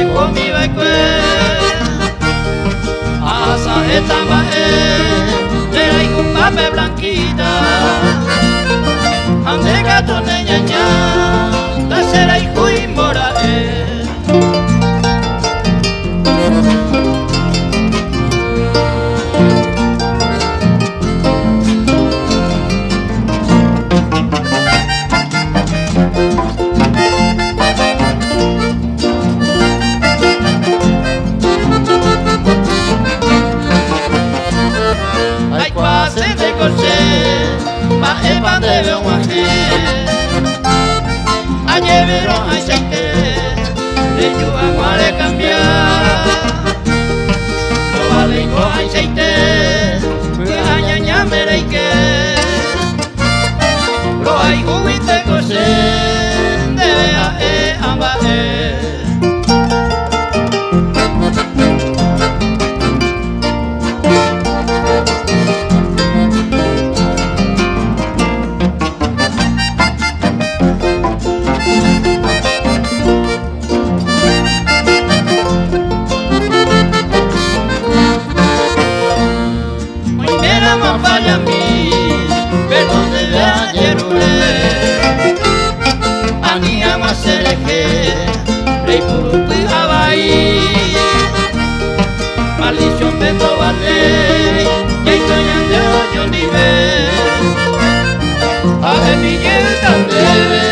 mi baikue asa eta bae de la igumpape blanquita ande gato neñaña da será hijo y morae Eba debe un aje, ayer vieron aceite, de agua le cambiar. No vale con aceite, pues añaña mereque. Pero hay juguete cose, debe a ambae. Vaya mi, perdón de ayer ani ama sereke, rey purupi abai, maldición beto vale, ya estoy ande yo nivel, a mi llegante.